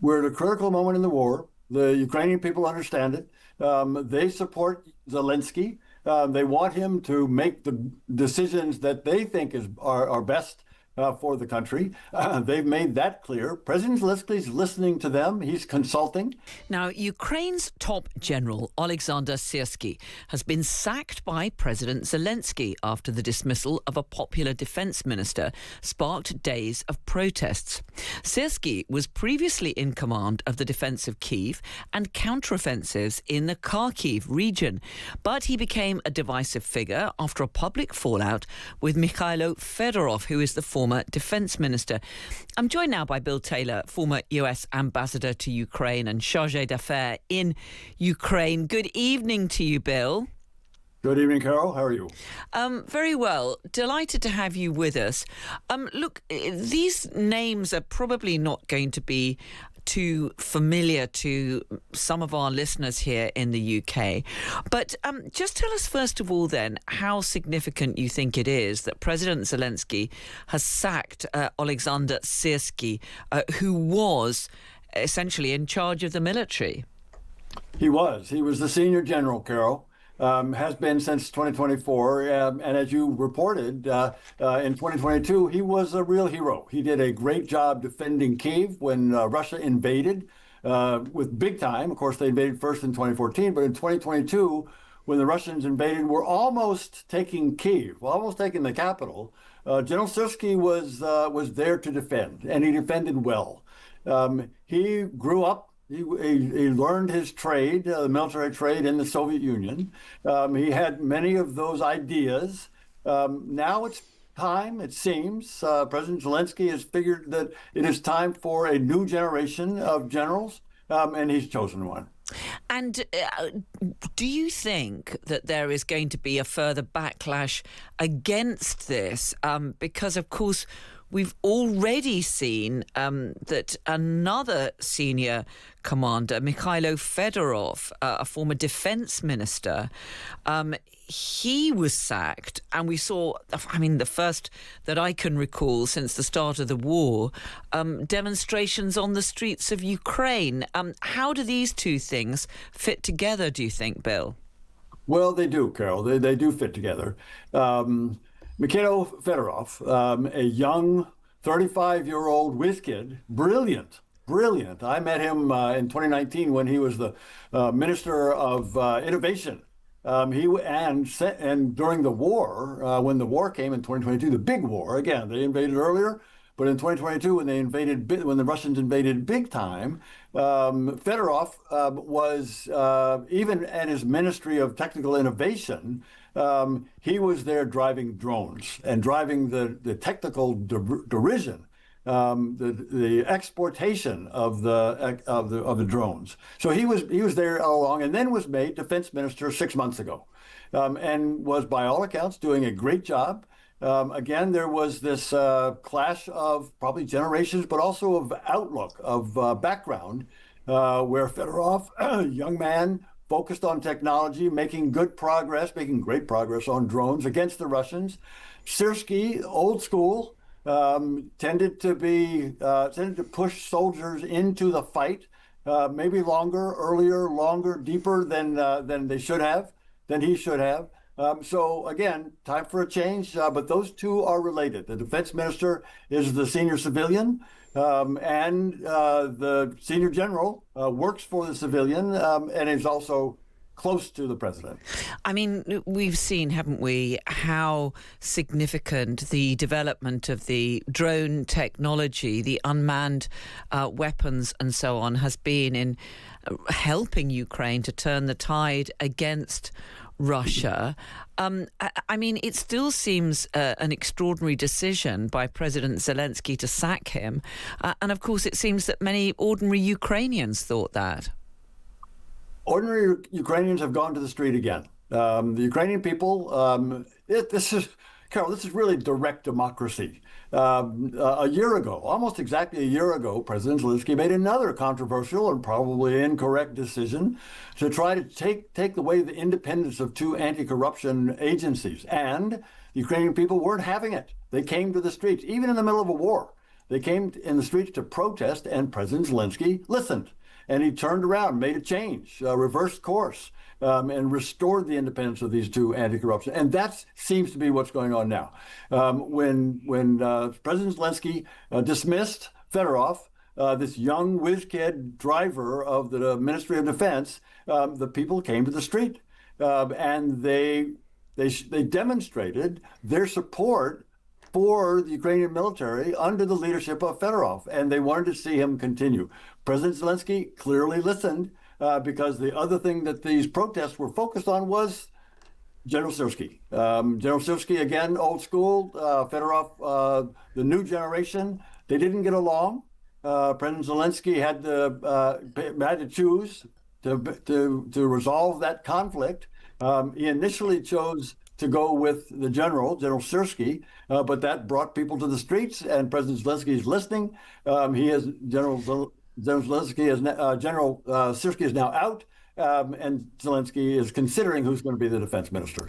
We're at a critical moment in the war. The Ukrainian people understand it. They support Zelensky. They want him to make the decisions that they think are best for the country. They've made that clear. President Zelensky's listening to them. He's consulting. Now, Ukraine's top general, Alexander Syrskri, has been sacked by President Zelensky after the dismissal of a popular defence minister sparked days of protests. Syrskri was previously in command of the defence of Kyiv and counteroffensives in the Kharkiv region, but he became a divisive figure after a public fallout with Mikhailo Federov, who is the former defence minister. I'm joined now by Bill Taylor, former US ambassador to Ukraine and chargé d'affaires in Ukraine. Good evening to you, Bill. Good evening, Carole. How are you? Very well. Delighted to have you with us. Look, these names are probably not going to be too familiar to some of our listeners here in the UK. But just tell us first of all then how significant you think it is that President Zelensky has sacked Alexander Syrskri, who was essentially in charge of the military. He was the senior general, Carole. Has been since 2024. And as you reported, in 2022, he was a real hero. He did a great job defending Kyiv when Russia invaded with big time. Of course, they invaded first in 2014, but in 2022, when the Russians invaded, were almost taking Kyiv, almost taking the capital. General Syrskri was there to defend, and he defended well. He grew up. He learned his trade, the military trade in the Soviet Union. He had many of those ideas. Now it's time, it seems. President Zelensky has figured that it is time for a new generation of generals, and he's chosen one. And do you think that there is going to be a further backlash against this? Because, of course, we've already seen that another senior commander, Mikhailo Fedorov, a former defense minister, he was sacked. And we saw, the first that I can recall since the start of the war, demonstrations on the streets of Ukraine. How do these two things fit together, do you think, Bill? Well, they do, Carole. They do fit together. Mikhailo Fedorov, a young 35-year-old whiz kid, brilliant. I met him in 2019 when he was the Minister of Innovation. And during the war, when the war came in 2022, the big war, again, they invaded earlier, but in 2022, when the Russians invaded big time, Fedorov was, even at his Ministry of Technical Innovation, he was there driving drones and driving the technical derision, the exportation of the drones. So he was there all along, and then was made defense minister 6 months ago, and was by all accounts doing a great job. Again, there was this clash of probably generations, but also of outlook, of background, where Fedorov, a young man, focused on technology, making great progress on drones against the Russians. Syrskri, old school, tended to push soldiers into the fight, maybe earlier, deeper than he should have. So again, time for a change, but those two are related. The defense minister is the senior civilian, and the senior general works for the civilian and is also close to the president. I mean, we've seen, haven't we, how significant the development of the drone technology, the unmanned weapons and so on has been in helping Ukraine to turn the tide against Russia. I mean, it still seems an extraordinary decision by President Zelensky to sack him. And of course, it seems that many ordinary Ukrainians thought that. Ordinary Ukrainians have gone to the street again. The Ukrainian people, Carole, this is really direct democracy. Almost exactly a year ago, President Zelensky made another controversial and probably incorrect decision to try to take away the independence of two anti-corruption agencies. And the Ukrainian people weren't having it. They came to the streets, even in the middle of a war. They came in the streets to protest, and President Zelensky listened. And he turned around, made a change, reversed course, and restored the independence of these two anti-corruption. And that seems to be what's going on now. When President Zelensky dismissed Federov, this young whiz kid driver of the Ministry of Defense, the people came to the street, and they demonstrated their support for the Ukrainian military under the leadership of Fedorov, and they wanted to see him continue. President Zelensky clearly listened, because the other thing that these protests were focused on was General Syrskri. General Syrskri, again, old school, Fedorov, the new generation. They didn't get along. President Zelensky had to choose to resolve that conflict. He initially chose to go with the General Syrskri, but that brought people to the streets, and President Zelensky is listening. General Syrskri is now out, and Zelensky is considering who's going to be the defense minister.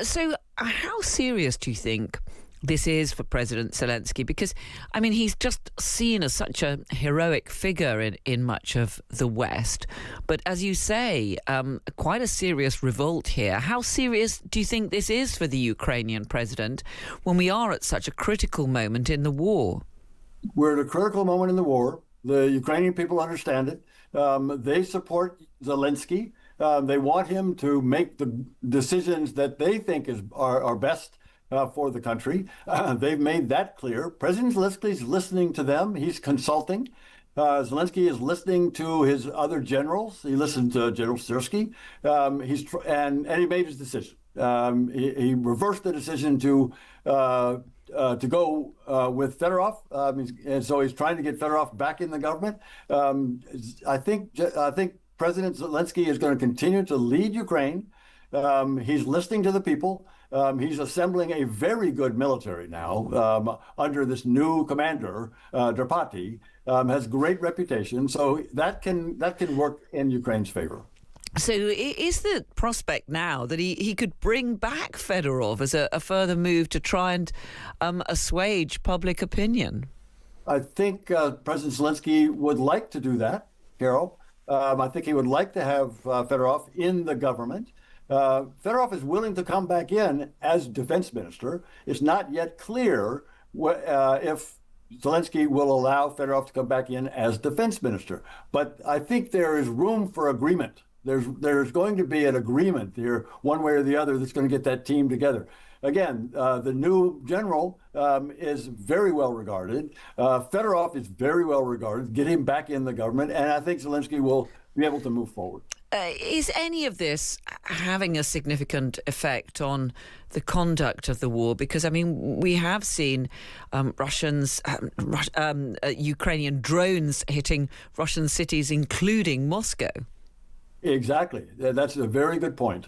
So how serious do you think this is for President Zelensky? Because, I mean, he's just seen as such a heroic figure in much of the West. But as you say, quite a serious revolt here. How serious do you think this is for the Ukrainian president when we are at such a critical moment in the war? We're at a critical moment in the war. The Ukrainian people understand it. They support Zelensky. They want him to make the decisions that they think are best for the country. They've made that clear. President Zelensky is listening to them. He's consulting. Zelensky is listening to his other generals. He listened to General Syrskri. And he made his decision. He reversed the decision to go with Fedorov, and so he's trying to get Fedorov back in the government. I think President Zelensky is going to continue to lead Ukraine. He's listening to the people. He's assembling a very good military now under this new commander, Drapati, has great reputation. So that can work in Ukraine's favor. So is the prospect now that he could bring back Fedorov as a further move to try and assuage public opinion? I think President Zelensky would like to do that, Carol. I think he would like to have Fedorov in the government. Fedorov is willing to come back in as defense minister. It's not yet clear if Zelensky will allow Fedorov to come back in as defense minister. But I think there is room for agreement. There's going to be an agreement here, one way or the other, that's going to get that team together. Again, the new general is very well regarded. Fedorov is very well regarded. Get him back in the government, and I think Zelensky will be able to move forward. Is any of this having a significant effect on the conduct of the war? Because, I mean, we have seen Ukrainian drones hitting Russian cities, including Moscow. Exactly. That's a very good point.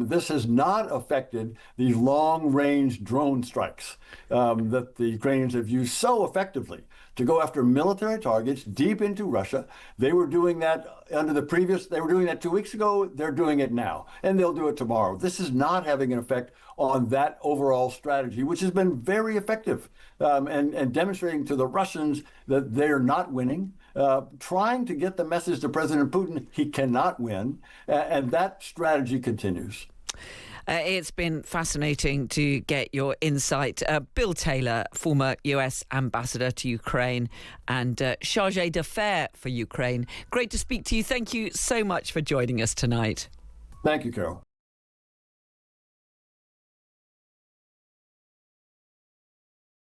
This has not affected these long-range drone strikes that the Ukrainians have used so effectively to go after military targets deep into Russia. They were doing that they were doing that 2 weeks ago. They're doing it now, and they'll do it tomorrow. This is not having an effect on that overall strategy, which has been very effective and demonstrating to the Russians that they're not winning. Trying to get the message to President Putin he cannot win, and that strategy continues. It's been fascinating to get your insight. Bill Taylor, former US ambassador to Ukraine and chargé d'affaires for Ukraine. Great to speak to you. Thank you so much for joining us tonight. Thank you, Carol.